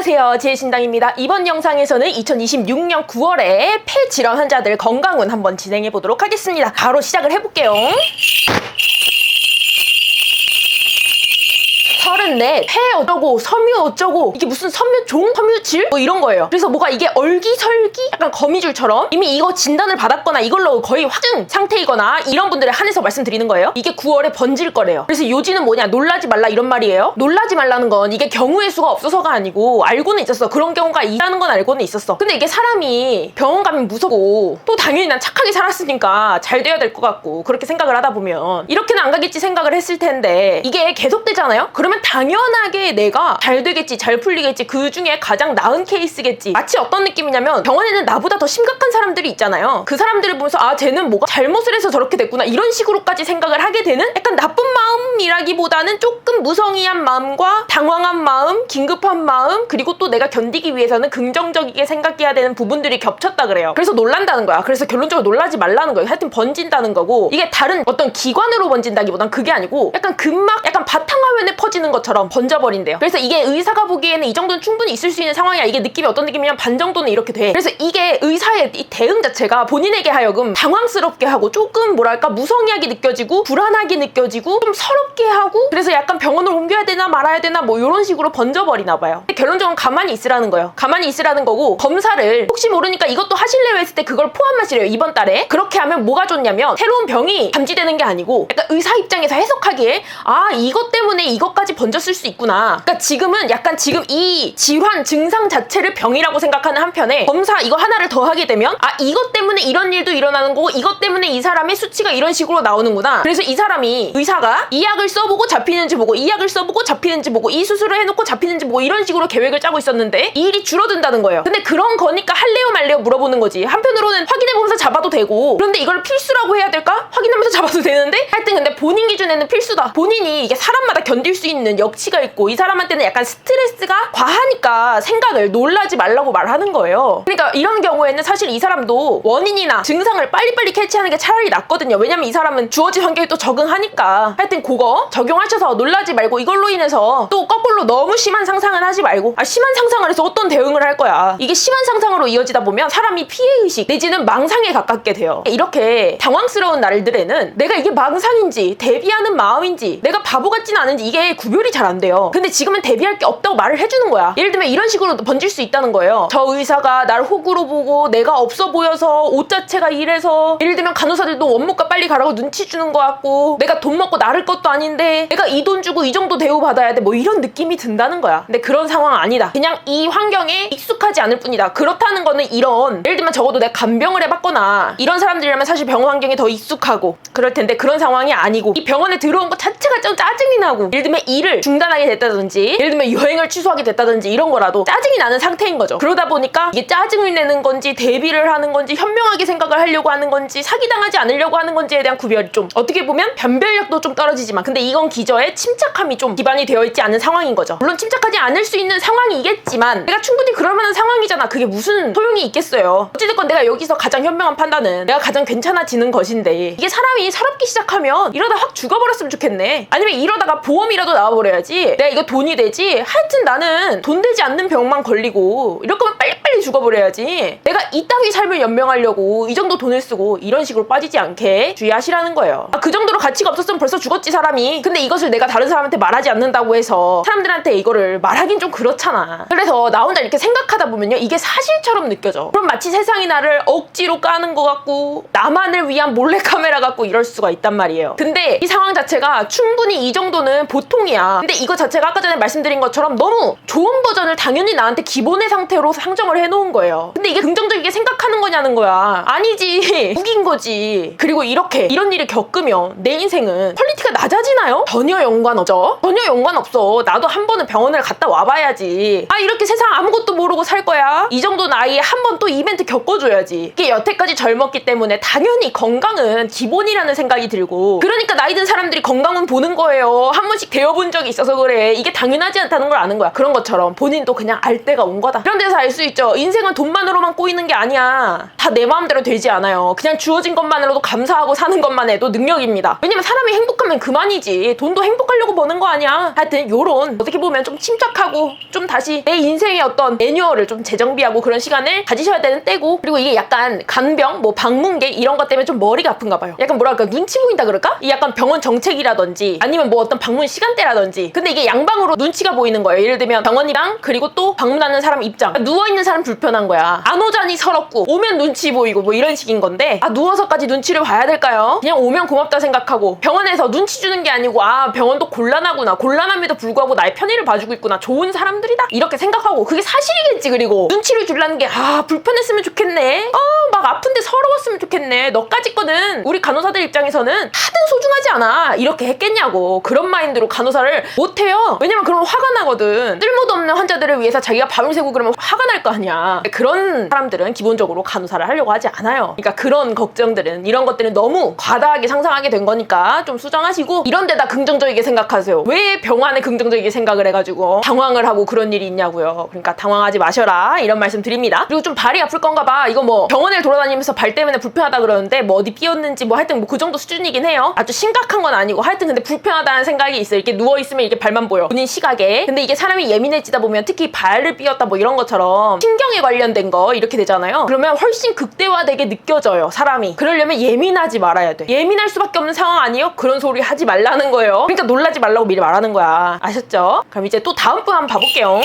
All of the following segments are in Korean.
안녕하세요, 지혜신당입니다. 이번 영상에서는 2026년 9월에 폐 질환 환자들 건강운 한번 진행해 보도록 하겠습니다. 바로 시작을 해볼게요. 34, 폐 어쩌고, 섬유 어쩌고, 이게 무슨 섬유종? 섬유질? 뭐 이런 거예요. 그래서 뭐가 이게 얼기설기? 약간 거미줄처럼 이미 이거 진단을 받았거나 이걸로 거의 확증 상태이거나 이런 분들에 한해서 말씀드리는 거예요. 이게 9월에 번질 거래요. 그래서 요지는 뭐냐, 놀라지 말라 이런 말이에요. 놀라지 말라는 건 이게 경우의 수가 없어서가 아니고 알고는 있었어. 그런 경우가 있다는 건 알고는 있었어. 근데 이게 사람이 병원 가면 무섭고 또 당연히 난 착하게 살았으니까 잘 돼야 될 것 같고 그렇게 생각을 하다 보면 이렇게는 안 가겠지 생각을 했을 텐데 이게 계속되잖아요? 그러면 당연하게 내가 잘 되겠지, 잘 풀리겠지, 그 중에 가장 나은 케이스겠지. 마치 어떤 느낌이냐면 병원에는 나보다 더 심각한 사람들이 있잖아요. 그 사람들을 보면서 아, 쟤는 뭐가 잘못을 해서 저렇게 됐구나 이런 식으로까지 생각을 하게 되는 약간 나쁜 마음이라기보다는 조금 무성의한 마음과 당황한 마음, 긴급한 마음, 그리고 또 내가 견디기 위해서는 긍정적이게 생각해야 되는 부분들이 겹쳤다 그래요. 그래서 놀란다는 거야. 그래서 결론적으로 놀라지 말라는 거예요. 하여튼 번진다는 거고, 이게 다른 어떤 기관으로 번진다기보단 그게 아니고 약간 근막, 약간 바탕화면에 퍼지는 것처럼 번져버린대요. 그래서 이게 의사가 보기에는 이 정도는 충분히 있을 수 있는 상황이야. 이게 느낌이 어떤 느낌이냐면 반 정도는 이렇게 돼. 그래서 이게 의사의 이 대응 자체가 본인에게 하여금 당황스럽게 하고 조금 뭐랄까 무성의하게 느껴지고 불안하게 느껴지고 좀 서럽게 하고, 그래서 약간 병원을 옮겨야 되나 말아야 되나 뭐 이런 식으로 번져버리나 봐요. 결론적으로 가만히 있으라는 거예요. 가만히 있으라는 거고, 검사를 혹시 모르니까 이것도 하실래요 했을 때 그걸 포함하시래요. 이번 달에. 그렇게 하면 뭐가 좋냐면 새로운 병이 감지되는 게 아니고 약간 의사 입장에서 해석하기에 아, 이것 때문에 이것까지 번졌을 수 있구나. 그러니까 지금은 약간 지금 이 질환 증상 자체를 병이라고 생각하는 한편에 검사 이거 하나를 더 하게 되면 아, 이것 때문에 이런 일도 일어나는 거고 이것 때문에 이 사람의 수치가 이런 식으로 나오는구나. 그래서 이 사람이, 의사가 이 약을 써보고 잡히는지 보고 이 약을 써보고 잡히는지 보고 이 수술을 해놓고 잡히는지 보고 이런 식으로 계획을 짜고 있었는데 이 일이 줄어든다는 거예요. 근데 그런 거니까 할래요 말래요 물어보는 거지. 한편으로는 확인해보면서 잡아도 되고, 그런데 이걸 필수라고 해야 될까? 확인하면서 잡아도 되는데 하여튼 근데 본인 기준에는 필수다. 본인이 이게 사람마다 견딜 수 있는 역치가 있고 이 사람한테는 약간 스트레스가 과하니까 생각을 놀라지 말라고 말하는 거예요. 그러니까 이런 경우에는 사실 이 사람도 원인이나 증상을 빨리빨리 캐치하는 게 차라리 낫거든요. 왜냐면 이 사람은 주어진 환경에 또 적응하니까. 하여튼 그거 적용하셔서 놀라지 말고, 이걸로 인해서 또 거꾸로 너무 심한 상상은 하지 말고, 아, 심한 상상을 해서 어떤 대응을 할 거야. 이게 심한 상상으로 이어지다 보면 사람이 피해의식 내지는 망상에 가깝게 돼요. 이렇게 당황스러운 날들에는 내가 이게 망상인지 대비하는 마음인지 내가 바보 같진 않은지 이게 구별이 잘 안 돼요. 근데 지금은 대비할 게 없다고 말을 해주는 거야. 예를 들면 이런 식으로 번질 수 있다는 거예요. 저 의사가 날 호구로 보고 내가 없어 보여서 옷 자체가 이래서, 예를 들면 간호사들도 원무과 빨리 가라고 눈치 주는 거 같고, 내가 돈 먹고 나를 것도 아닌데 내가 이 돈 주고 이 정도 대우 받아야 돼, 뭐 이런 느낌이 든다는 거야. 근데 그런 상황 아니다. 그냥 이 환경에 익숙하지 않을 뿐이다. 그렇다는 거는 이런, 예를 들면 적어도 내가 간병을 해봤거나 이런 사람들이라면 사실 병원 환경에 더 익숙하고 그럴 텐데 그런 상황이 아니고 이 병원에 들어온 것 자체가 좀 짜증이 나고, 예를 들면 일을 중단하게 됐다든지 예를 들면 여행을 취소하게 됐다든지 이런 거라도 짜증이 나는 상태인 거죠. 그러다 보니까 이게 짜증을 내는 건지 대비를 하는 건지 현명하게 생각을 하려고 하는 건지 사기당하지 않으려고 하는 건지에 대한 구별이 좀, 어떻게 보면 변별력도 좀 떨어지지만 근데 이건 기저에 침착함이 좀 기반이 되어 있지 않은 상황인 거죠. 물론 침착하지 않을 수 있는 상황이겠지만 내가 충분히 그럴 만한 상황이잖아. 그게 무슨 소용이 있겠어요. 어찌됐건 내가 여기서 가장 현명한 판단은 내가 가장 괜찮아지는 것인데, 이게 사람이 서럽기 시작하면 이러다 확 죽어버렸으면 좋겠네. 아니면 이러다가 보험이라도 나와버려야지 내가 이거 돈이 되지. 하여튼 나는 돈 되지 않는 병만 걸리고 이럴 거면 빨리빨리 죽어버려야지. 내가 이따위 삶을 연명하려고 이 정도 돈을 쓰고 이런 식으로 빠지지 않게 주의하시라는 거예요. 아, 그 정도로 가치가 없었으면 벌써 죽었지 사람이. 근데 이것을 내가 다른 사람한테 말하지 않는다고 해서 사람들한테 이거를 말하긴 좀 그렇잖아. 그래서 나 혼자 이렇게 생각하다 보면요, 이게 사실처럼 느껴져. 그럼 마치 세상이 나를 억지로 까는 것 같고 나만을 위한 몰래카메라 같고 이럴 수가 있단 말이에요. 근데 이 상황 자체가 충분히 이 정도는 보통이야. 근데 이거 자체가 아까 전에 말씀드린 것처럼 너무 좋은 버전을 당연히 나한테 기본의 상태로 상정을 해놓은 거예요. 근데 이게 긍정적이게 생각하는 거냐는 거야. 아니지. 웃긴 거지. 그리고 이렇게 이런 일을 겪으면 내 인생은 퀄리티가 낮아지나요? 전혀 연관없죠. 전혀 연관없어. 나도 한 번은 병원을 갔다 와봐야지. 아, 이렇게 세상 아무것도 모르고 살 거야? 이 정도 나이에 한 번 또 이벤트 겪어줘야지. 이게 여태까지 젊었기 때문에 당연히 건강은 기본이라는 생각이 들고, 그러니까 나이 든 사람들이 건강은 보는 거예요. 한 번씩 되어본 적이 있어서 그래. 이게 당연하지 않다는 걸 아는 거야. 그런 것처럼 본인도 그냥 알 때가 온 거다. 이런 데서 알 수 있죠. 인생은 돈만으로만 꼬이는 게 아니야. 다 내 마음대로 되지 않아요. 그냥 주어진 것만으로도 감사하고 사는 것만 해도 능력입니다. 왜냐면 사람이 행복하면 그만이지. 돈도 행복하려고 버는 거 아니야. 하여튼 요런 어떻게 보면 좀 침착하고 좀 다시 내 인생의 어떤 매뉴얼을 좀 재정비하고 그런 시간을 가지셔야 되는 때고, 그리고 이게 약간 간병, 뭐 방문계 이런 것 때문에 좀 머리가 아픈가 봐요. 약간 뭐랄까 눈치 보인다 그럴까? 이 약간 병원 정책이라든지 아니면 뭐 어떤 방문 시간대라든지. 근데 이게 양방으로 눈치가 보이는 거예요. 예를 들면 병원이랑 그리고 또 방문하는 사람 입장. 누워있는 사람 불편한 거야. 안 오자니 서럽고 오면 눈치 보이고 뭐 이런 식인 건데, 아 누워서까지 눈치를 봐야 될까요? 그냥 오면 고맙다 생각하고 병원에서 눈치 주는 게 아니고 아 병원도 곤란하구나, 곤란함에도 불구하고 나의 편의를 봐주고 있구나, 좋은 사람들이다 이렇게 생각하고 그게 사실이겠지. 그리고 눈치를 주려는 게 아 불편했으면 좋겠네, 막 아픈데 서러웠으면 좋겠네, 너까지 거는 우리 간호사들 입장에서는 하등 소중하지 않아 이렇게 했겠냐고. 그런 마인드로 간호사를 못해요. 왜냐면 그러면 화가 나거든. 쓸모도 없는 환자들을 위해서 자기가 밤을 새고 그러면 화가 날 거 아니야. 그런 사람들은 기본적으로 간호사를 하려고 하지 않아요. 그러니까 그런 걱정들은, 이런 것들은 너무 과다하게 상상하게 된 거니까 좀 수정하시고 이런 데다 긍정적이게 생각하세요. 왜 병원에 긍정적이게 생각을 해가지고 당황을 하고 그런 일이 있냐고요. 그러니까 당황하지 마셔라 이런 말씀 드립니다. 그리고 좀 발이 아플 건가 봐. 이거 뭐 병원을 돌아다니면서 발 때문에 불편하다 그러는데 뭐 어디 삐었는지 뭐 하여튼 뭐 그 정도 수준이긴 해요. 아주 심각한 건 아니고 하여튼 근데 불편하다는 생각이 있어요. 이렇게 누워있으면 이렇게 발만 보여, 본인 시각에. 근데 이게 사람이 예민해지다 보면 특히 발을 삐었다 뭐 이런 것처럼 신경에 관련된 거 이렇게 되잖아요. 그러면 훨씬 극대화되게 느껴져요, 사람이. 그러려면 예민하지 말아야 돼. 예민할 수밖에 없는 상황 아니에요? 그런 소리 하지 말라는 거예요. 그러니까 놀라지 말라고 미리 말하는 거야. 아셨죠? 그럼 이제 또 다음 분 한번 봐볼게요.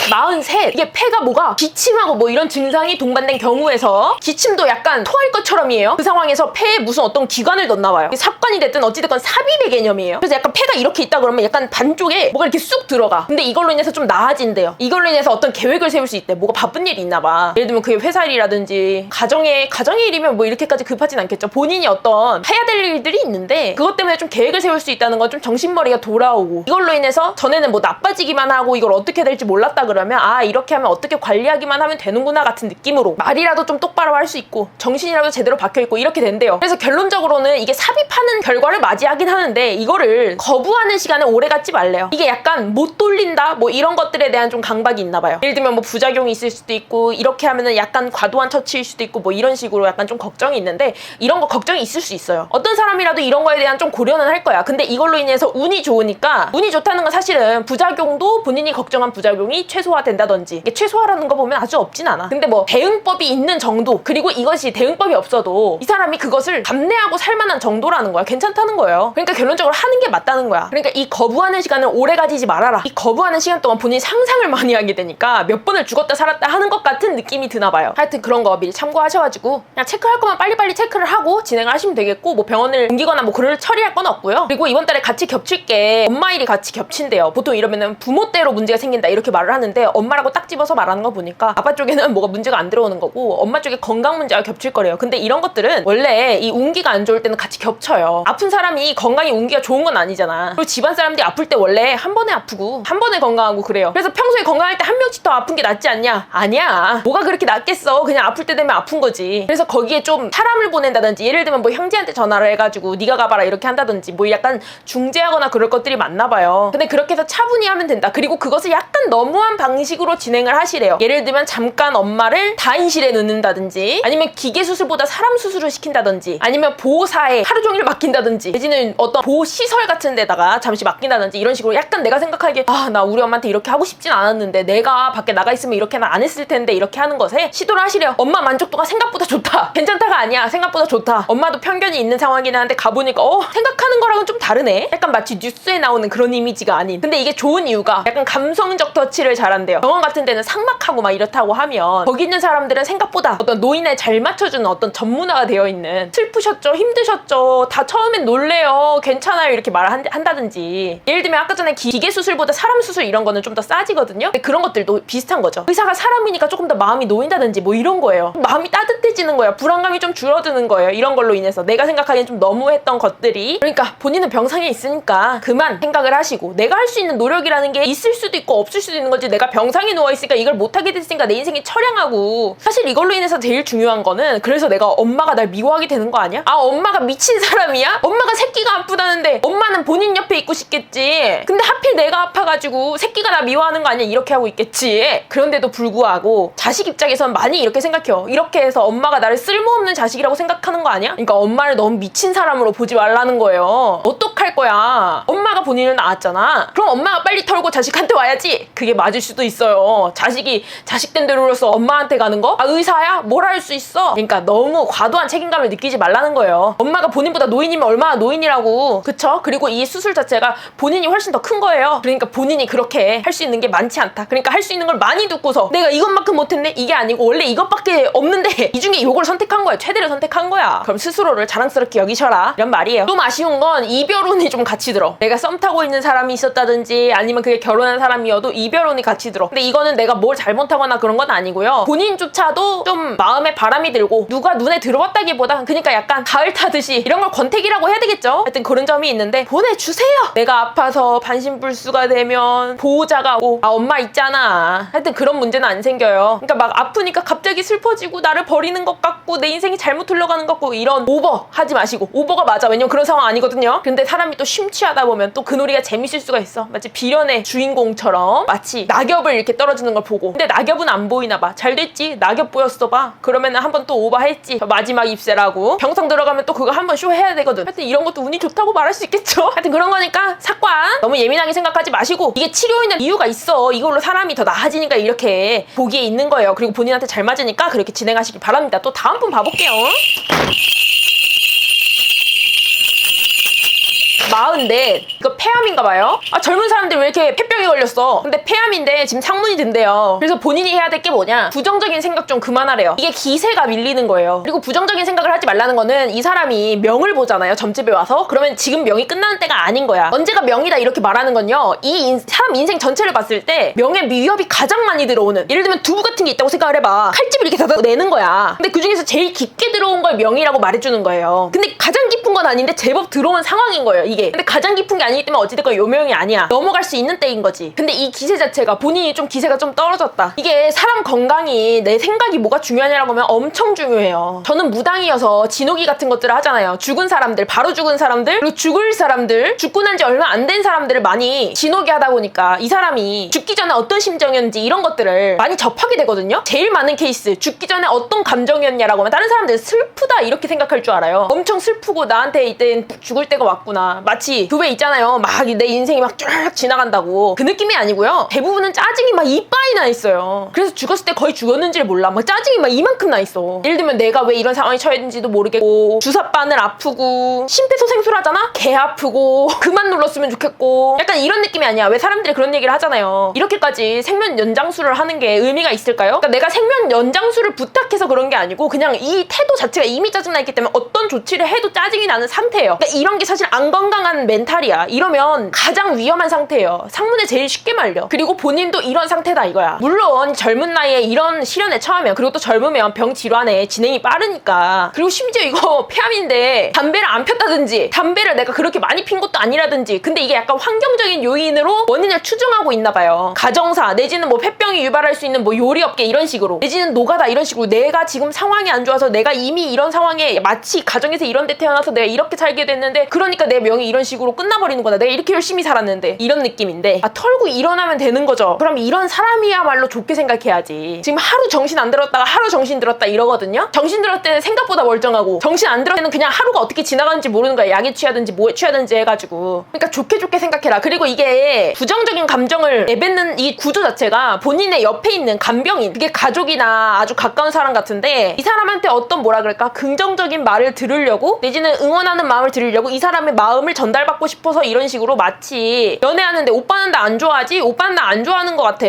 43. 이게 폐가 뭐가 기침하고 뭐 이런 증상이 동반된 경우에서, 기침도 약간 토할 것처럼이에요. 그 상황에서 폐에 무슨 어떤 기관을 넣나 봐요. 삽관이 됐든 어찌됐건 삽입의 개념이에요. 그래서 약간 폐가 이렇게 있다 그러면 약간 반쪽에 뭐가 이렇게 쑥 들어가. 근데 이걸로 인해서 좀 나아진대요. 이걸로 인해서 어떤 계획을 세울 수 있대. 뭐가 바쁜 일이 있나 봐. 예를 들면 그게 회사 일이라든지 가정의 일이면 뭐 이렇게까지 급하진 않겠죠. 본인이 어떤 해야 될 일들이 있는데 그것 때문에 좀 계획을 세울 수 있다는 건 좀 정신머리가 돌아오고, 이걸로 인해서 전에는 뭐 나빠지기만 하고 이걸 어떻게 될지 몰랐다 그러면 아 이렇게 하면 어떻게 관리하기만 하면 되는구나 같은 느낌으로 말이라도 좀 똑바로 할 수 있고 정신이라도 제대로 박혀있고 이렇게 된대요. 그래서 결론적으로는 이게 삽입하는 결과를 맞이하긴 하는데 이거를 거부하는 시간을 오래 갖지 말래요. 이게 약간 못 돌린다 뭐 이런 것들에 대한 좀 강박이 있나 봐요. 예를 들면 뭐 부작용이 있을 수도 있고 이렇게 하면은 약간 과도한 처치일 수도 있고 뭐 이런 식으로 약간 좀 걱정이 있는데, 이런 거 걱정이 있을 수 있어요. 어떤 사람이라도 이런 거에 대한 좀 고려는 할 거야. 근데 이걸로 인해서 운이 좋으니까, 운이 좋다는 건 사실은 부작용도 본인이 걱정한 부작용이 최소화된다든지, 이게 최소화라는 거 보면 아주 없진 않아. 근데 뭐 대응법이 있는 정도, 그리고 이것이 대응법이 없어도 이 사람이 그것을 감내하고 살만한 정도라는 거야. 괜찮다는 거예요. 그러니까 결론적으로 하는 게 맞다는 거야. 그러니까 이 거부하는 시간을 오래 가지지 말아라. 이 거부하는 시간 동안 본인이 상상을 많이 하게 되니까 몇 번을 죽었다 살았다 하는 것 같은 느낌이 드나 봐요. 하여튼 그런 거 미리 참고하셔가지고 그냥 체크할 거면 빨리빨리 체크를 하고 진행을 하시면 되겠고, 뭐 병원을 옮기거나 뭐 그럴 처리할 건 없고요. 그리고 이번 달에 같이 겹칠 게 엄마 일이 같이 겹친대요. 보통 이러면은 부모 때로 문제가 생긴다 이렇게 말을 하는데, 엄마라고 딱 집어서 말하는 거 보니까 아빠 쪽에는 뭐가 문제가 안 들어오는 거고 엄마 쪽에 건강 문제가 겹칠 거래요. 근데 이런 것들은 원래 이 운기가 안 좋을 때는 같이 겹쳐요. 아픈 사람이 건강이 운기가 좋은 건 아니잖아. 그리고 집안 사람들이 아플 때 원래 한 번에 아프고 한 번에 건강하고 그래요. 그래서 평소에 건강할 때 한 명씩 더 아픈 게 낫지 않냐? 아니야. 뭐가 그렇게 낫겠어. 그냥 아플 때 되면 아픈 거지. 그래서 거기에 좀 사람을 보낸다든지, 예를 들면 뭐 형제한테 전화를 해가지고 네가 가봐라 이렇게 한다든지 뭐 약간 중재하거나 그럴 것들이 많나 봐요. 근데 그렇게 해서 차분히 하면 된다. 그리고 그것을 약간 너무한 방식으로 진행을 하시래요. 예를 들면 잠깐 엄마를 다인실에 넣는다든지, 아니면 기계 수술보다 사람 수술을 시킨다든지, 아니면 보호사에 하루 종일 맡긴다든지, 내지는 어떤 보호시설 같은 데다가 잠시 맡긴다든지, 이런 식으로 약간 내가 생각하기에 아 나 우리 엄마한테 이렇게 하고 싶진 않았는데 내가 밖에 나가 있으면 이렇게는 안 했을 텐데 이렇게 하는 것에 시도를 하시래요. 엄마 만족도가 생각보다 좋다. 괜찮다가 아니야. 생각보다 좋다. 엄마도 편견이 있는 상황이긴 한데 가보니까 생각하는 거랑은 좀 다르네. 약간 마치 뉴스에 나오는 그런 이미지가 아닌. 근데 이게 좋은 이유가 약간 감성적 터치를 잘한대요. 병원 같은 데는 삭막하고 막 이렇다고 하면 거기 있는 사람들은 생각보다 어떤 노인에 잘 맞춰주는 어떤 전문화가 되어 있는, 슬프셨죠? 힘드셨죠? 다 처음엔 놀래요. 괜찮아요. 이렇게 한다든지, 예를 들면 아까 전에 기계 수술보다 사람 수술 이런 거는 좀 더 싸지거든요. 근데 그런 것들도 비슷한 거죠. 의사가 사람이니까 조금 더 마음이 놓인다든지 뭐 이런 거예요. 마음이 따뜻해지는 거예요. 불안감이 좀 줄어드는 거예요. 이런 걸로 인해서 내가 생각하기엔 좀 너무했던 것들이. 그러니까 본인은 병상에 있으니까 그만 생각을 하시고, 내가 할 수 있는 노력이라는 게 있을 수도 있고 없을 수도 있는 거지 내가 내가 병상에 누워있으니까 이걸 못하게 됐으니까 내 인생이 처량하고. 사실 이걸로 인해서 제일 중요한 거는 그래서 내가 엄마가 날 미워하게 되는 거 아니야? 아, 엄마가 미친 사람이야? 엄마가 새끼가 아프다는데 엄마는 본인 옆에 있고 싶겠지. 근데 하필 내가 아파가지고 새끼가 나 미워하는 거 아니야? 이렇게 하고 있겠지. 그런데도 불구하고 자식 입장에선 많이 이렇게 생각해요. 이렇게 해서 엄마가 나를 쓸모없는 자식이라고 생각하는 거 아니야? 그러니까 엄마를 너무 미친 사람으로 보지 말라는 거예요. 어떡할 거야? 엄마가 본인을 낳았잖아. 그럼 엄마가 빨리 털고 자식한테 와야지. 그게 맞을 수도 있어요. 자식이 자식된 대로로서 엄마한테 가는 거? 아, 의사야? 뭘 할 수 있어? 그러니까 너무 과도한 책임감을 느끼지 말라는 거예요. 엄마가 본인보다 노인이면 얼마나 노인이라고. 그쵸? 그리고 이 수술 자체가 본인이 훨씬 더 큰 거예요. 그러니까 본인이 그렇게 할 수 있는 게 많지 않다. 그러니까 할 수 있는 걸 많이 듣고서 내가 이것만큼 못했네? 이게 아니고 원래 이것밖에 없는데 이 중에 이걸 선택한 거야. 최대를 선택한 거야. 그럼 스스로를 자랑스럽게 여기셔라. 이런 말이에요. 좀 아쉬운 건 이별운이 좀 같이 들어. 내가 썸 타고 있는 사람이 있었다든지 아니면 그게 결혼한 사람이어도 이별운이 같이 들어. 근데 이거는 내가 뭘 잘못하거나 그런 건 아니고요. 본인조차도 좀 마음에 바람이 들고 누가 눈에 들어왔다기보다 그러니까 약간 가을 타듯이 이런 걸 권태기라고 해야 되겠죠? 하여튼 그런 점이 있는데 보내주세요. 내가 아파서 반신불수가 되면 보호자가 오고 아, 엄마 있잖아. 하여튼 그런 문제는 안 생겨요. 그러니까 막 아프니까 갑자기 슬퍼지고 나를 버리는 것 같고 내 인생이 잘못 흘러가는 것 같고 이런 오버 하지 마시고. 오버가 맞아. 왜냐면 그런 상황 아니거든요. 근데 사람이 또 심취하다 보면 또 그 놀이가 재밌을 수가 있어. 마치 비련의 주인공처럼 마치 낙엽을 이렇게 떨어지는 걸 보고 근데 낙엽은 안 보이나 봐. 잘 됐지. 낙엽 보였어 봐. 그러면 한번 또 오버했지. 마지막 입새라고. 병상 들어가면 또 그거 한번 쇼 해야 되거든. 하여튼 이런 것도 운이 좋다고 말할 수 있겠죠. 하여튼 그런 거니까 삭관 너무 예민하게 생각하지 마시고 이게 치료에는 이유가 있어. 이걸로 사람이 더 나아지니까 이렇게 보기에 있는 거예요. 그리고 본인한테 잘 맞으니까 그렇게 진행하시길 바랍니다. 또 다음 분 봐볼게요. 44. 이거 폐암인가 봐요. 아, 젊은 사람들 왜 이렇게 폐병에 걸렸어? 근데 폐암인데 지금 창문이 든대요. 그래서 본인이 해야 될 게 뭐냐? 부정적인 생각 좀 그만하래요. 이게 기세가 밀리는 거예요. 그리고 부정적인 생각을 하지 말라는 거는 이 사람이 명을 보잖아요. 점집에 와서. 그러면 지금 명이 끝나는 때가 아닌 거야. 언제가 명이다 이렇게 말하는 건요. 사람 인생 전체를 봤을 때 명의 위협이 가장 많이 들어오는, 예를 들면 두부 같은 게 있다고 생각을 해봐. 칼집을 이렇게 닫아내는 거야. 근데 그중에서 제일 깊게 들어온 걸 명이라고 말해주는 거예요. 근데 가장 깊은 건 아닌데 제법 들어온 상황인 거예요, 이게. 근데 가장 깊은 게 아니기 때문에 어찌됐건 요명이 아니야. 넘어갈 수 있는 때인 거지. 근데 이 기세 자체가 본인이 좀 기세가 좀 떨어졌다. 이게 사람 건강이 내 생각이 뭐가 중요하냐라고 하면 엄청 중요해요. 저는 무당이어서 진호기 같은 것들을 하잖아요. 죽은 사람들, 바로 죽은 사람들, 그리고 죽을 사람들, 죽고 난 지 얼마 안 된 사람들을 많이 진호기 하다 보니까 이 사람이 죽기 전에 어떤 심정이었는지 이런 것들을 많이 접하게 되거든요. 제일 많은 케이스, 죽기 전에 어떤 감정이었냐라고 하면 다른 사람들은 슬프다 이렇게 생각할 줄 알아요. 엄청 슬프고 나한테 이때 죽을 때가 왔구나. 마치 그 왜 있잖아요. 막 내 인생이 막 쫙 지나간다고. 그 느낌이 아니고요. 대부분은 짜증이 막 이빠이 나 있어요. 그래서 죽었을 때 거의 죽었는지를 몰라. 막 짜증이 막 이만큼 나 있어. 예를 들면 내가 왜 이런 상황에 처했는지도 모르겠고, 주사바늘 아프고, 심폐소생술하잖아? 개 아프고, 그만 눌렀으면 좋겠고, 약간 이런 느낌이 아니야. 왜 사람들이 그런 얘기를 하잖아요. 이렇게까지 생명 연장술을 하는 게 의미가 있을까요? 그러니까 내가 생명 연장술을 부탁해서 그런 게 아니고 그냥 이 태도 자체가 이미 짜증나 있기 때문에 어떤 조치를 해도 짜증이 나는 상태예요. 그러니까 이런 게 사실 안 건강한 멘탈이야. 이러면 가장 위험한 상태예요. 상문에 제일 쉽게 말려. 그리고 본인도 이런 상태다 이거야. 물론 젊은 나이에 이런 시련에 처하면, 그리고 또 젊으면 병 질환에 진행이 빠르니까, 그리고 심지어 이거 폐암인데 담배를 안 폈다든지, 담배를 내가 그렇게 많이 핀 것도 아니라든지, 근데 이게 약간 환경적인 요인으로 원인을 추정하고 있나 봐요. 가정사 내지는 뭐 폐병이 유발할 수 있는 뭐 요리업계 이런 식으로, 내지는 노가다 이런 식으로 내가 지금 상황이 안 좋아서 내가 이미 이런 상황에 마치 가정에서 이런 데 태어나서 내가 이렇게 살게 됐는데 그러니까 내 명이 이런 식으로 끝나버리는 거다. 내가 이렇게 열심히 살았는데 이런 느낌인데, 털고 일어나면 되는 거죠. 그럼 이런 사람이야말로 좋게 생각해야지. 지금 하루 정신 안 들었다가 하루 정신 들었다 이러거든요. 정신 들었을 때는 생각보다 멀쩡하고, 정신 안 들었을 때는 그냥 하루가 어떻게 지나가는지 모르는 거야. 약에 취하든지 뭐에 취하든지 해가지고. 그러니까 좋게 생각해라. 그리고 이게 부정적인 감정을 내뱉는 이 구조 자체가 본인의 옆에 있는 간병인, 그게 가족이나 아주 가까운 사람 같은데, 이 사람한테 어떤 뭐라 그럴까, 긍정적인 말을 들으려고, 내지는 응원하는 마음을 들으려고 이 사람의 마음을 전달받고 싶어서 이런 식으로, 마치 연애하는데 오빠는 나 안 좋아하지? 오빠는 나 안 좋아하는 것 같아.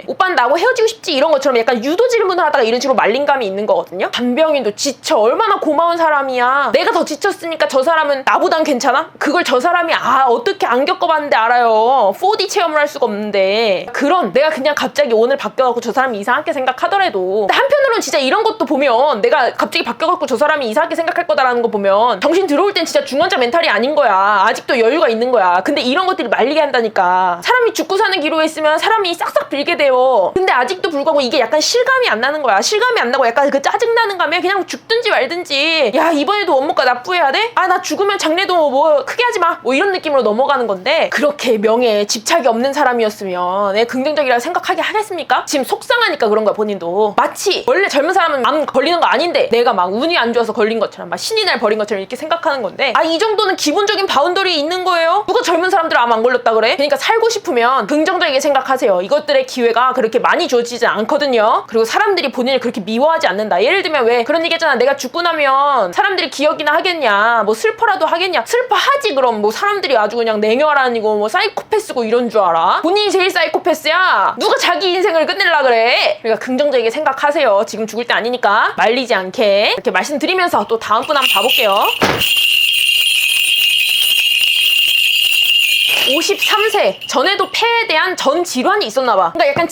오빠는 나하고 헤어지고 싶지? 이런 것처럼 약간 유도 질문을 하다가 이런 식으로 말린 감이 있는 거거든요. 간병인도 지쳐. 얼마나 고마운 사람이야. 내가 더 지쳤으니까 저 사람은 나보단 괜찮아? 그걸 저 사람이 어떻게 안 겪어봤는데 알아요. 4D 체험을 할 수가 없는데. 그런, 내가 그냥 갑자기 오늘 바뀌어갖고 저 사람이 이상하게 생각하더라도, 근데 한편으로는 진짜 이런 것도 보면 내가 갑자기 바뀌어갖고 저 사람이 이상하게 생각할 거다라는 거 보면 정신 들어올 땐 진짜 중환자 멘탈이 아닌 거야. 거야. 아직도 여유가 있는 거야. 근데 이런 것들이 말리게 한다니까. 사람이 죽고 사는 기로에 있으면 사람이 싹싹 빌게 돼요. 근데 아직도 불구하고 이게 약간 실감이 안 나는 거야. 실감이 안 나고 약간 그 짜증나는 감에 그냥 죽든지 말든지, 야 이번에도 원목과 납부해야 돼? 아 나 죽으면 장례도 뭐 크게 하지 마, 뭐 이런 느낌으로 넘어가는 건데, 그렇게 명예에 집착이 없는 사람이었으면 긍정적이라고 생각하게 하겠습니까? 지금 속상하니까 그런 거야. 본인도 마치 원래 젊은 사람은 암 걸리는 거 아닌데 내가 막 운이 안 좋아서 걸린 것처럼, 막 신이 날 버린 것처럼 이렇게 생각하는 건데, 아 이 정도는 기본적인 바운더리 있는 거예요. 누가 젊은 사람들 암 안 걸렸다 그래? 그러니까 살고 싶으면 긍정적이게 생각하세요. 이것들의 기회가 그렇게 많이 주어지지 않거든요. 그리고 사람들이 본인을 그렇게 미워하지 않는다. 예를 들면 왜 그런 얘기 했잖아. 내가 죽고 나면 사람들이 기억이나 하겠냐, 뭐 슬퍼라도 하겠냐. 슬퍼하지. 그럼 뭐 사람들이 아주 그냥 냉혈한이고 뭐 사이코패스고 이런 줄 알아? 본인이 제일 사이코패스야. 누가 자기 인생을 끝내려 그래? 그러니까 긍정적이게 생각하세요. 지금 죽을 때 아니니까. 말리지 않게 이렇게 말씀드리면서 또 다음 분 한번 봐볼게요. 53세. 전에도 폐에 대한 전 질환이 있었나봐. 그러니까 약간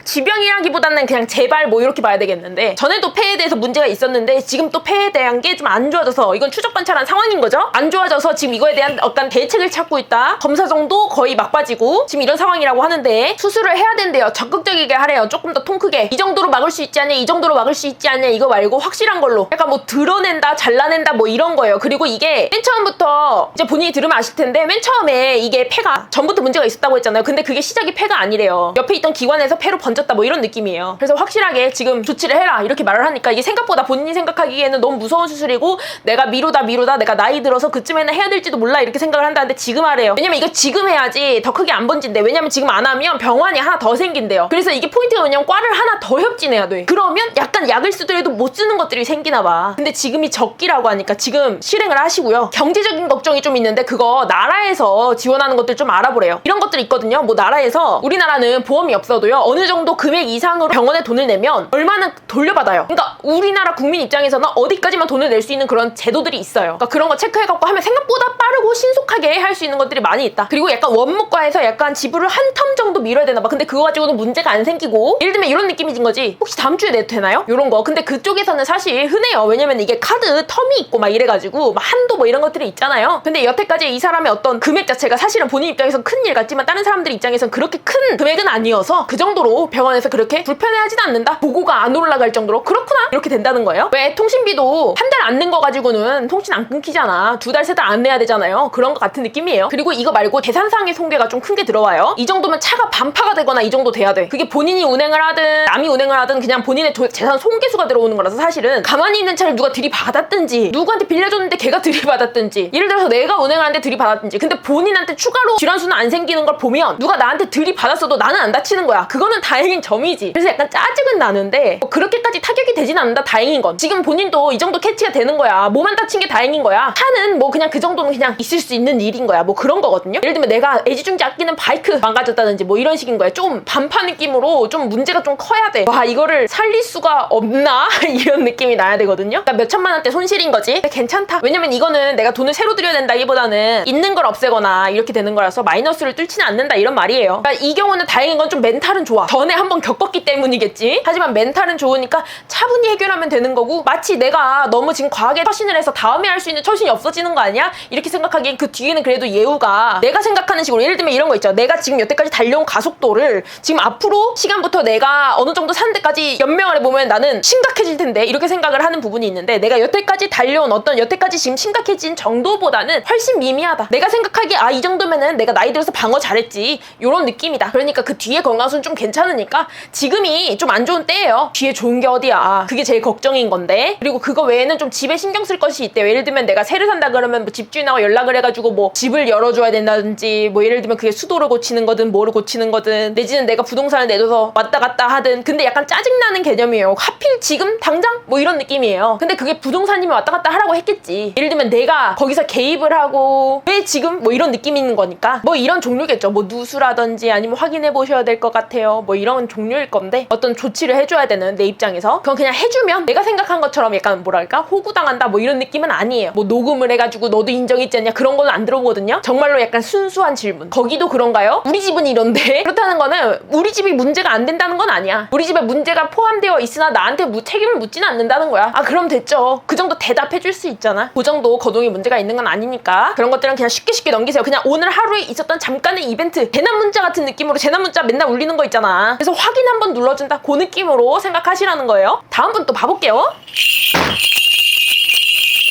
지병이라기보다는 그냥 재발 뭐 이렇게 봐야 되겠는데, 전에도 폐에 대해서 문제가 있었는데 지금 또 폐에 대한 게 좀 안 좋아져서, 이건 추적 관찰한 상황인 거죠. 안 좋아져서 지금 이거에 대한 어떤 대책을 찾고 있다. 검사 정도 거의 막빠지고 지금 이런 상황이라고 하는데, 수술을 해야 된대요. 적극적이게 하래요. 조금 더 통 크게. 이 정도로 막을 수 있지 않냐, 이 정도로 막을 수 있지 않냐, 이거 말고 확실한 걸로 약간 뭐 드러낸다, 잘라낸다 뭐 이런 거예요. 그리고 이게 맨 처음부터 이제 본인이 들으면 아실 텐데, 맨 처음에 이게 폐가 전부터 문제가 있었다고 했잖아요. 근데 그게 시작이 폐가 아니래요. 옆에 있던 기관에서 폐로 번졌다 뭐 이런 느낌이에요. 그래서 확실하게 지금 조치를 해라 이렇게 말을 하니까, 이게 생각보다 본인이 생각하기에는 너무 무서운 수술이고 내가 미루다 내가 나이 들어서 그쯤에는 해야 될지도 몰라 이렇게 생각을 한다는데, 지금 하래요. 왜냐면 이거 지금 해야지 더 크게 안 번진대. 왜냐면 지금 안 하면 병환이 하나 더 생긴대요. 그래서 이게 포인트가 뭐냐면 과를 하나 더 협진해야 돼. 그러면 약간 약을 쓰더라도 못 쓰는 것들이 생기나 봐. 근데 지금이 적기라고 하니까 지금 실행을 하시고요. 경제적인 걱정이 좀 있는데 그거 나라에서 지원하는 것들 좀 알아보래요. 이런 것들이 있거든요. 뭐 나라에서, 우리나라는 보험이 없어도요, 어느 정도 금액 이상으로 병원에 돈을 내면 얼마나 돌려받아요. 그러니까 우리나라 국민 입장에서는 어디까지만 돈을 낼 수 있는 그런 제도들이 있어요. 그러니까 그런 거 체크해갖고 하면 생각보다 빠르고 신속하게 할 수 있는 것들이 많이 있다. 그리고 약간 원무과에서 약간 지불을 한 텀 정도 미뤄야 되나 봐. 근데 그거 가지고는 문제가 안 생기고, 예를 들면 이런 느낌이진 거지. 혹시 다음 주에 내도 되나요? 이런 거. 근데 그쪽에서는 사실 흔해요. 왜냐면 이게 카드 텀이 있고 막 이래가지고 막 한도 뭐 이런 것들이 있잖아요. 근데 여태까지 이 사람의 어떤 금액 자체가 사실은 본인 입장에서 큰 일 같지만 다른 사람들 입장에서는 그렇게 큰 금액은 아니어서 그 정도로 병원에서 그렇게 불편해하진 않는다. 보고가 안 올라갈 정도로. 그렇구나 이렇게 된다는 거예요. 왜 통신비도 한 달 안 낸 거 가지고는 통신 안 끊기잖아. 2달 3달 안 내야 되잖아요. 그런 거 같은 느낌이에요. 그리고 이거 말고 재산상의 손괴가 좀 큰 게 들어와요. 이 정도면 차가 반파가 되거나 이 정도 돼야 돼. 그게 본인이 운행을 하든 남이 운행을 하든 그냥 본인의 재산 손괴수가 들어오는 거라서, 사실은 가만히 있는 차를 누가 들이받았든지, 누구한테 빌려줬는데 걔가 들이받았든지, 예를 들어서 내가 운행을 하는데 들이받았든지, 근데 본인한테 추가로 질환수는 안 생기는 걸 보면 누가 나한테 들이받았어도 나는 안 다치는 거야. 그거는 다행인 점이지. 그래서 약간 짜증은 나는데 뭐 그렇게까지 타격이 되진 않는다. 다행인 건. 지금 본인도 이 정도 캐치가 되는 거야. 몸 안 다친 게 다행인 거야. 차는 뭐 그냥 그 정도는 그냥 있을 수 있는 일인 거야. 뭐 그런 거거든요. 예를 들면 내가 애지중지 아끼는 바이크 망가졌다든지 뭐 이런 식인 거야. 좀 반파 느낌으로 좀 문제가 좀 커야 돼. 와 이거를 살릴 수가 없나? 이런 느낌이 나야 되거든요. 그러니까 몇 천만 원대 손실인 거지. 근데 괜찮다. 왜냐면 이거는 내가 돈을 새로 들여야 된다기보다는 있는 걸 없애거나 이렇게 되는 거라서 마이너스를 뚫지는 않는다 이런 말이에요. 그러니까 이 경우는 다행인 건 좀 멘탈은 좋아. 전에 한번 겪었기 때문이겠지. 하지만 멘탈은 좋으니까 차분히 해결하면 되는 거고, 마치 내가 너무 지금 과하게 처신을 해서 다음에 할 수 있는 처신이 없어지는 거 아니야? 이렇게 생각하기엔 그 뒤에는 그래도 예우가 내가 생각하는 식으로, 예를 들면 이런 거 있죠. 내가 지금 여태까지 달려온 가속도를 지금 앞으로 시간부터 내가 어느 정도 사는 데까지 연명을 해보면 나는 심각해질 텐데 이렇게 생각을 하는 부분이 있는데, 내가 여태까지 달려온 어떤 여태까지 지금 심각해진 정도보다는 훨씬 미미하다. 내가 생각하기에 아 이 정도면은 내가 나이 들어서 방어 잘했지 요런 느낌이다. 그러니까 그 뒤에 건강수는 좀 괜찮으니까 지금이 좀 안 좋은 때예요. 뒤에 좋은 게 어디야. 그게 제일 걱정인 건데. 그리고 그거 외에는 좀 집에 신경 쓸 것이 있대요. 예를 들면 내가 새를 산다 그러면 뭐 집주인하고 연락을 해가지고 뭐 집을 열어줘야 된다든지, 뭐 예를 들면 그게 수도를 고치는 거든 뭐를 고치는 거든, 내지는 내가 부동산을 내줘서 왔다 갔다 하든. 근데 약간 짜증나는 개념이에요. 하필 지금 당장 뭐 이런 느낌이에요. 근데 그게 부동산님이 왔다 갔다 하라고 했겠지. 예를 들면 내가 거기서 개입을 하고 왜 지금 뭐 이런 느낌인 거니까 뭐 이런 종류겠죠. 뭐 누수라든지 아니면 확인해 보셔야 될 것 같아요. 뭐 이런 종류일 건데 어떤 조치를 해줘야 되는 내 입장에서 그건 그냥 해주면 내가 생각한 것처럼 약간 뭐랄까 호구당한다 뭐 이런 느낌은 아니에요. 뭐 녹음을 해가지고 너도 인정했지 않냐 그런 건 안 들어보거든요. 정말로 약간 순수한 질문. 거기도 그런가요? 우리 집은 이런데 그렇다는 거는 우리 집이 문제가 안 된다는 건 아니야. 우리 집에 문제가 포함되어 있으나 나한테 책임을 묻지는 않는다는 거야. 아 그럼 됐죠. 그 정도 대답해 줄 수 있잖아. 그 정도 거동이 문제가 있는 건 아니니까 그런 것들은 그냥 쉽게 넘기세요. 그냥 오늘 하루에 있었던 잠깐의 이벤트 재난 문자 같은 느낌으로 재난 문자 맨날 울리는 거 있잖아. 그래서 확인 한번 눌러준다 그 느낌으로 생각하시라는 거예요. 다음 분 또 봐볼게요.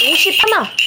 51.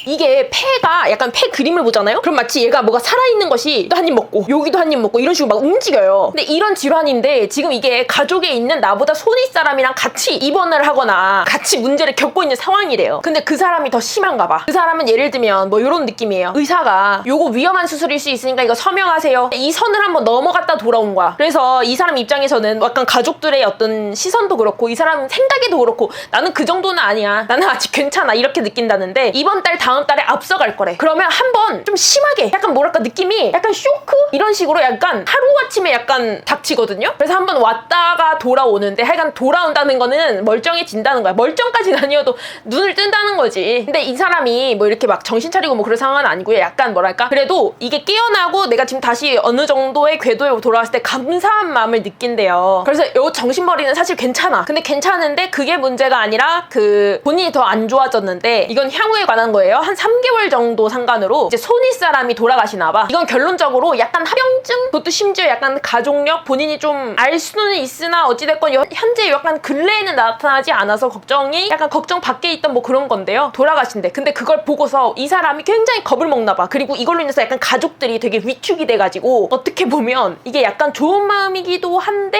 이게 폐가 약간 폐 그림을 보잖아요? 그럼 마치 얘가 뭐가 살아있는 것이 또 한 입 먹고 여기도 한 입 먹고 이런 식으로 막 움직여요. 근데 이런 질환인데 지금 이게 가족에 있는 나보다 손윗 사람이랑 같이 입원을 하거나 같이 문제를 겪고 있는 상황이래요. 근데 그 사람이 더 심한가 봐. 그 사람은 예를 들면 뭐 이런 느낌이에요. 의사가 요거 위험한 수술일 수 있으니까 이거 서명하세요. 이 선을 한번 넘어갔다 돌아온 거야. 그래서 이 사람 입장에서는 약간 가족들의 어떤 시선도 그렇고 이 사람 생각에도 그렇고 나는 그 정도는 아니야. 나는 아직 괜찮아. 이렇게 느낀다는데 이번 달 다음 달에 앞서갈 거래. 그러면 한번 좀 심하게 약간 뭐랄까 느낌이 약간 쇼크? 이런 식으로 약간 하루아침에 약간 닥치거든요. 그래서 한번 왔다가 돌아오는데 하여간 돌아온다는 거는 멀쩡해진다는 거야. 멀쩡까지는 아니어도 눈을 뜬다는 거지. 근데 이 사람이 뭐 이렇게 막 정신 차리고 뭐 그런 상황은 아니고요. 약간 뭐랄까 그래도 이게 깨어나고 내가 지금 다시 어느 정도의 궤도에 돌아왔을 때 감사한 마음을 느낀대요. 그래서 요 정신머리는 사실 괜찮아. 근데 괜찮은데 그게 문제가 아니라 그 본인이 더 안 좋아졌는데 이건 향후에 관한 거예요. 한 3개월 정도 상간으로 이제 손윗 사람이 돌아가시나 봐. 이건 결론적으로 약간 합병증? 그것도 심지어 약간 가족력? 본인이 좀 알 수는 있으나 어찌됐건 현재 약간 근래에는 나타나지 않아서 걱정이 약간 걱정 밖에 있던 뭐 그런 건데요. 돌아가신대. 근데 그걸 보고서 이 사람이 굉장히 겁을 먹나 봐. 그리고 이걸로 인해서 약간 가족들이 되게 위축이 돼가지고 어떻게 보면 이게 약간 좋은 마음이기도 한데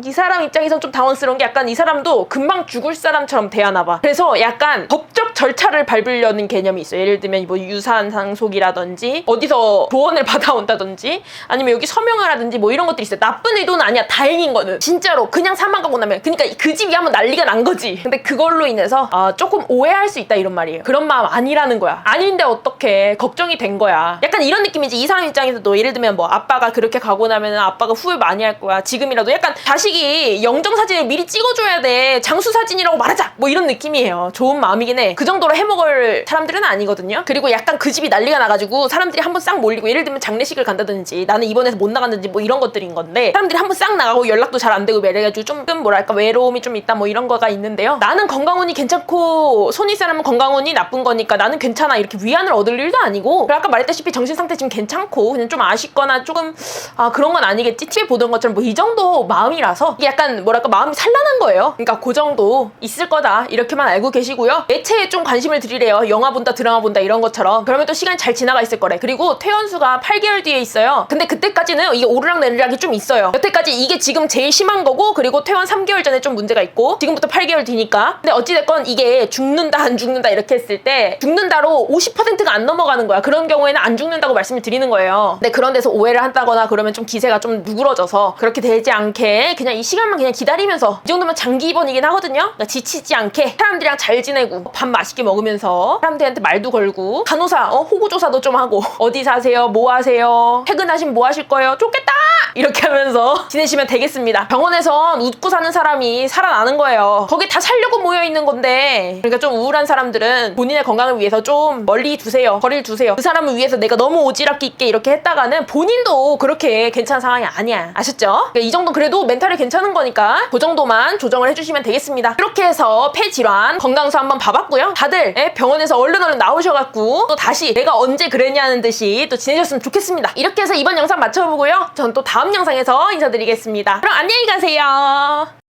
이 사람 입장에선 좀 당황스러운 게 약간 이 사람도 금방 죽을 사람처럼 대하나 봐. 그래서 약간 법적 절차를 밟으려는 개념이 있어요. 예를 들면 뭐 유산 상속이라든지 어디서 조언을 받아온다든지 아니면 여기 서명을 하든지 뭐 이런 것들이 있어요. 나쁜 의도는 아니야. 다행인 거는 진짜로 그냥 사망 가고 나면 그러니까 그 집이 한번 난리가 난 거지. 근데 그걸로 인해서 조금 오해할 수 있다 이런 말이에요. 그런 마음 아니라는 거야. 아닌데 어떡해. 걱정이 된 거야. 약간 이런 느낌이지. 이 사람 입장에서도 예를 들면 뭐 아빠가 그렇게 가고 나면 아빠가 후회 많이 할 거야. 지금이라도 약간 자식이 영정사진을 미리 찍어줘야 돼. 장수사진이라고 말하자. 뭐 이런 느낌이에요. 좋은 마음이긴 해. 그 정도로 해먹을 사람들은 아니거든요. 그리고 약간 그 집이 난리가 나가지고 사람들이 한번 싹 몰리고 예를 들면 장례식을 간다든지 나는 입원해서 못 나간다든지 뭐 이런 것들인 건데 사람들이 한번 싹 나가고 연락도 잘 안 되고 이래가지고 좀 뭐랄까 외로움이 좀 있다 뭐 이런 거가 있는데요. 나는 건강운이 괜찮고 손윗 사람은 건강운이 나쁜 거니까 나는 괜찮아 이렇게 위안을 얻을 일도 아니고 아까 말했다시피 정신 상태 지금 괜찮고 그냥 좀 아쉽거나 조금 그런 건 아니겠지 TV에 보던 것처럼 뭐 이 정도 마음이라서 이게 약간 뭐랄까 마음이 산란한 거예요. 그러니까 그 정도 있을 거다 이렇게만 알고 계시고요. 매체에 좀 관심을 드리래요. 영화 본다 드라마 본다 이런 것처럼. 그러면 또 시간이 잘 지나가 있을 거래. 그리고 퇴원수가 8개월 뒤에 있어요. 근데 그때까지는 이게 오르락내리락이 좀 있어요. 여태까지 이게 지금 제일 심한 거고 그리고 퇴원 3개월 전에 좀 문제가 있고 지금부터 8개월 뒤니까. 근데 어찌됐건 이게 죽는다 안 죽는다 이렇게 했을 때 죽는다로 50%가 안 넘어가는 거야. 그런 경우에는 안 죽는다고 말씀을 드리는 거예요. 근데 그런 데서 오해를 한다거나 그러면 좀 기세가 좀 누그러져서 그렇게 되지 않게 그냥 이 시간만 그냥 기다리면서 이 정도면 장기 입원이긴 하거든요. 그러니까 지치지 않게 사람들이랑 잘 지내고 밥 맛있게 먹으면서 사람들한테 말도 걸고 간호사 호구조사도 좀 하고 어디 사세요? 뭐 하세요? 퇴근하시면 뭐 하실 거예요? 좋겠다! 이렇게 하면서 지내시면 되겠습니다. 병원에선 웃고 사는 사람이 살아나는 거예요. 거기 다 살려고 모여있는 건데 그러니까 좀 우울한 사람들은 본인의 건강을 위해서 좀 멀리 두세요. 거리를 두세요. 그 사람을 위해서 내가 너무 오지랖 깊게 이렇게 했다가는 본인도 그렇게 괜찮은 상황이 아니야. 아셨죠? 그러니까 이 정도 그래도 멘탈이 괜찮은 거니까 그 정도만 조정을 해주시면 되겠습니다. 이렇게 해서 폐질환 건강수 한번 봐봤고요. 다들 병원에서 얼른 나오셔갖고 또 다시 내가 언제 그랬냐는 듯이 또 지내셨으면 좋겠습니다. 이렇게 해서 이번 영상 마쳐보고요. 전 또 다음 영상에서 인사드리겠습니다. 그럼 안녕히 가세요.